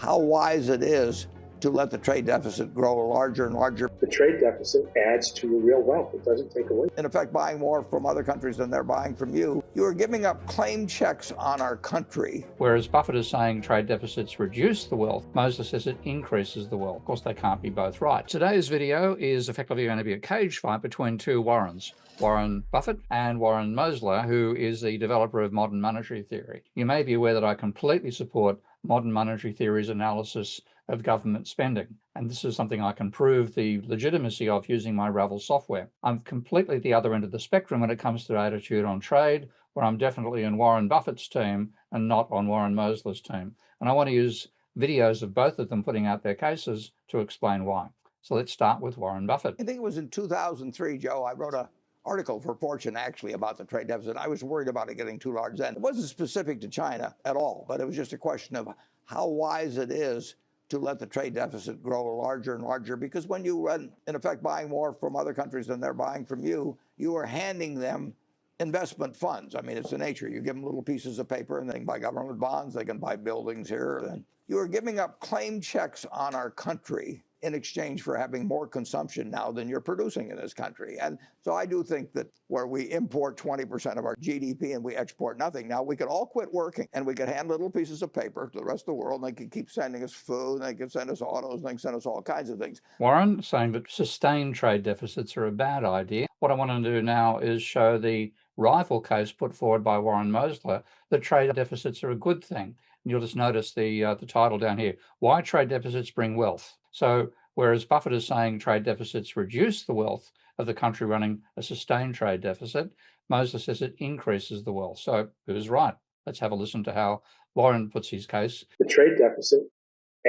how wise it is to let the trade deficit grow larger and larger. The trade deficit adds to your real wealth. It doesn't take away. In effect, buying more from other countries than they're buying from you. You are giving up claim checks on our country. Whereas Buffett is saying trade deficits reduce the wealth, Mosler says it increases the wealth. Of course, they can't be both right. Today's video is effectively going to be a cage fight between two Warrens. Warren Buffett and Warren Mosler, who is the developer of modern monetary theory. You may be aware that I completely support modern monetary theory's analysis of government spending. And this is something I can prove the legitimacy of using my Ravel software. I'm completely at the other end of the spectrum when it comes to attitude on trade, where I'm definitely in Warren Buffett's team and not on Warren Mosler's team. And I want to use videos of both of them putting out their cases to explain why. So let's start with Warren Buffett. I think it was in 2003, Joe, I wrote an article for Fortune actually about the trade deficit. I was worried about it getting too large then. It wasn't specific to China at all, but it was just a question of how wise it is to let the trade deficit grow larger and larger, because when you run, in effect, buying more from other countries than they're buying from you, you are handing them investment funds. I mean, it's the nature. You give them little pieces of paper and they can buy government bonds, they can buy buildings here. And you are giving up claim checks on our country in exchange for having more consumption now than you're producing in this country. And so I do think that where we import 20% of our GDP and we export nothing, now we could all quit working and we could hand little pieces of paper to the rest of the world, and they could keep sending us food, and they could send us autos, and they can send us all kinds of things. Warren saying that sustained trade deficits are a bad idea. What I want to do now is show the rival case put forward by Warren Mosler that trade deficits are a good thing. And you'll just notice the title down here, Why Trade Deficits Bring Wealth. So whereas Buffett is saying trade deficits reduce the wealth of the country running a sustained trade deficit, Mosler says it increases the wealth. So who's right? Let's have a listen to how Warren puts his case. The trade deficit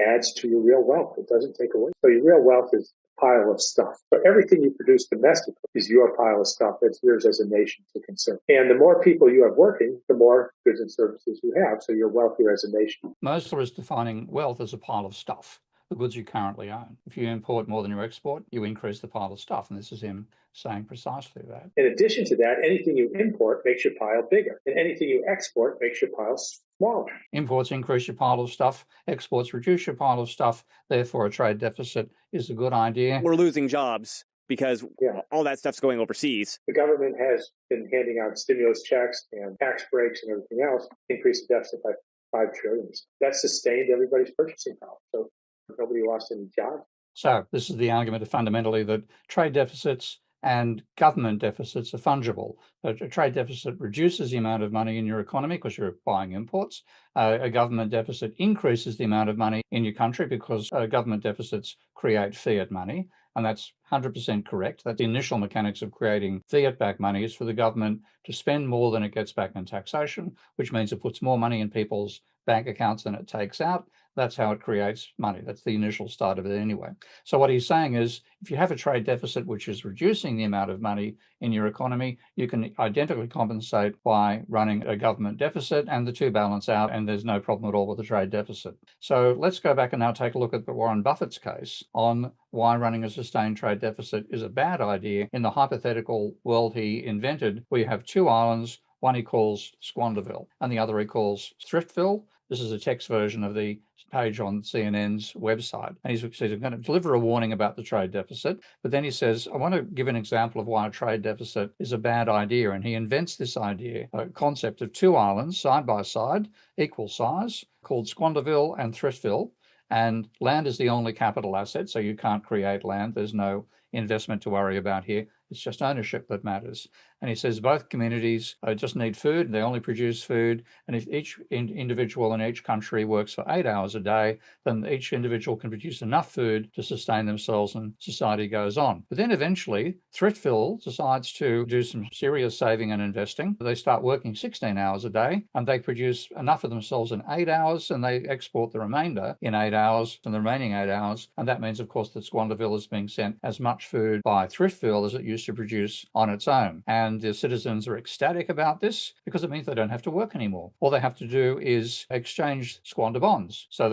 adds to your real wealth. It doesn't take away. So your real wealth is a pile of stuff. But everything you produce domestically is your pile of stuff that's yours as a nation to consume. And the more people you have working, the more goods and services you have. So you're wealthier as a nation. Mosler is defining wealth as a pile of stuff, the goods you currently own. If you import more than you export, you increase the pile of stuff. And this is him saying precisely that. In addition to that, anything you import makes your pile bigger. And anything you export makes your pile smaller. Imports increase your pile of stuff. Exports reduce your pile of stuff. Therefore, a trade deficit is a good idea. We're losing jobs because all that stuff's going overseas. The government has been handing out stimulus checks and tax breaks and everything else, increased the deficit by $5 trillion. That sustained everybody's purchasing power. So nobody lost any jobs. So this is the argument fundamentally that trade deficits and government deficits are fungible. A trade deficit reduces the amount of money in your economy because you're buying imports. A government deficit increases the amount of money in your country because government deficits create fiat money. And that's 100% correct. That the initial mechanics of creating fiat-backed money is for the government to spend more than it gets back in taxation, which means it puts more money in people's bank accounts than it takes out. That's how it creates money. That's the initial start of it anyway. So what he's saying is, if you have a trade deficit which is reducing the amount of money in your economy, you can identically compensate by running a government deficit, and the two balance out, and there's no problem at all with the trade deficit. So let's go back and now take a look at Warren Buffett's case on why running a sustained trade deficit is a bad idea in the hypothetical world he invented, where you have two islands, one he calls Squanderville and the other he calls Thriftville. This is a text version of the page on CNN's website. And he says, I'm going to deliver a warning about the trade deficit. But then he says, I want to give an example of why a trade deficit is a bad idea. And he invents this idea, a concept of two islands side by side, equal size, called Squanderville and Thriftville. And land is the only capital asset, so you can't create land. There's no investment to worry about here. It's just ownership that matters. And he says both communities just need food. They only produce food. And if each individual in each country works for 8 hours a day, then each individual can produce enough food to sustain themselves and society goes on. But then eventually, Thriftville decides to do some serious saving and investing. They start working 16 hours a day and they produce enough for themselves in 8 hours, and they export the remainder in 8 hours and the remaining 8 hours. And that means, of course, that Squanderville is being sent as much food by Thriftville as it used to produce on its own. And and the citizens are ecstatic about this because it means they don't have to work anymore. All they have to do is exchange squander bonds. So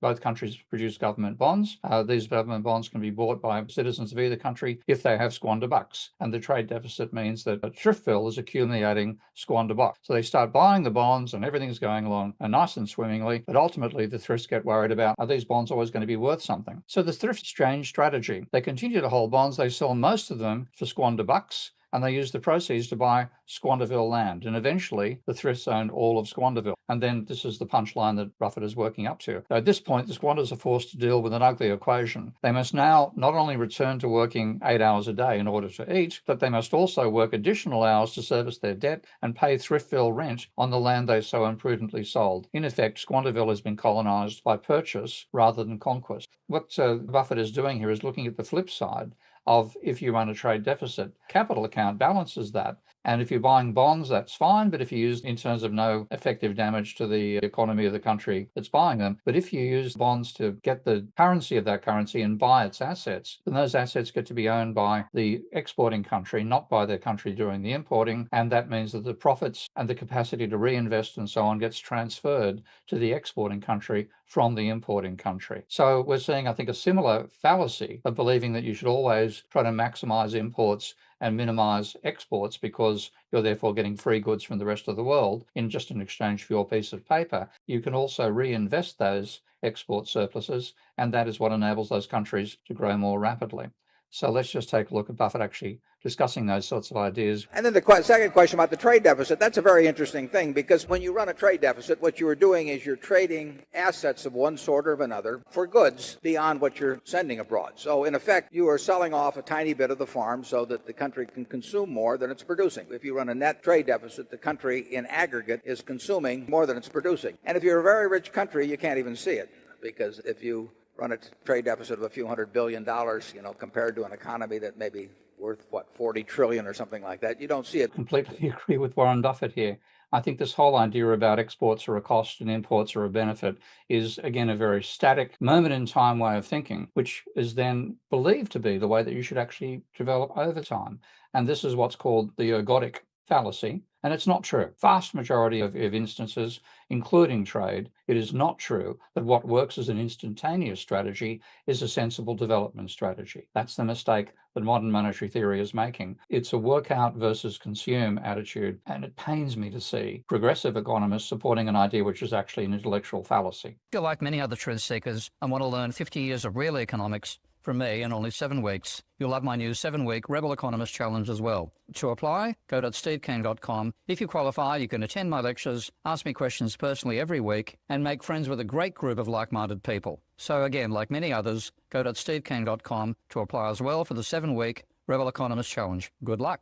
both countries produce government bonds. These government bonds can be bought by citizens of either country if they have squander bucks. And the trade deficit means that a thriftful is accumulating squander bucks. So they start buying the bonds and everything's going along nice and swimmingly, but ultimately the thrifts get worried about, are these bonds always going to be worth something? So the thrift exchange strategy, they continue to hold bonds, they sell most of them for squander bucks, and they use the proceeds to buy Squanderville land. And eventually, the thrifts owned all of Squanderville. And then this is the punchline that Buffett is working up to. At this point, the squanders are forced to deal with an ugly equation. They must now not only return to working 8 hours a day in order to eat, but they must also work additional hours to service their debt and pay Thriftville rent on the land they so imprudently sold. In effect, Squanderville has been colonized by purchase rather than conquest. What Buffett is doing here is looking at the flip side of, if you run a trade deficit, capital account balances that. And if you're buying bonds, that's fine. But if you use in terms of no effective damage to the economy of the country that's buying them, but if you use bonds to get the currency of that currency and buy its assets, then those assets get to be owned by the exporting country, not by the country doing the importing. And that means that the profits and the capacity to reinvest and so on gets transferred to the exporting country from the importing country. So we're seeing, I think, a similar fallacy of believing that you should always try to maximize imports and minimize exports because you're therefore getting free goods from the rest of the world in just an exchange for your piece of paper. You can also reinvest those export surpluses, and that is what enables those countries to grow more rapidly. So let's just take a look at Buffett actually discussing those sorts of ideas. And then the second question about the trade deficit, that's a very interesting thing, because when you run a trade deficit, what you are doing is you're trading assets of one sort or of another for goods beyond what you're sending abroad. So in effect, you are selling off a tiny bit of the farm so that the country can consume more than it's producing. If you run a net trade deficit, the country in aggregate is consuming more than it's producing. And if you're a very rich country, you can't even see it, because if you run a trade deficit of a few $100 billion, compared to an economy that may be worth, 40 trillion or something like that, you don't see it. Completely agree with Warren Buffett here. I think this whole idea about exports are a cost and imports are a benefit is, again, a very static moment in time way of thinking, which is then believed to be the way that you should actually develop over time. And this is what's called the ergodic fallacy. And it's not true. Vast majority of instances, including trade, it is not true that what works as an instantaneous strategy is a sensible development strategy. That's the mistake that modern monetary theory is making. It's a work out versus consume attitude, and it pains me to see progressive economists supporting an idea which is actually an intellectual fallacy. If you're like many other truth seekers and want to learn 50 years of real economics from me in only 7 weeks, you'll love my new 7-week Rebel Economist Challenge as well. To apply, go to stevekeen.com. If you qualify, you can attend my lectures, ask me questions personally every week, and make friends with a great group of like-minded people. So again, like many others, go to stevekeen.com to apply as well for the 7-week Rebel Economist Challenge. Good luck.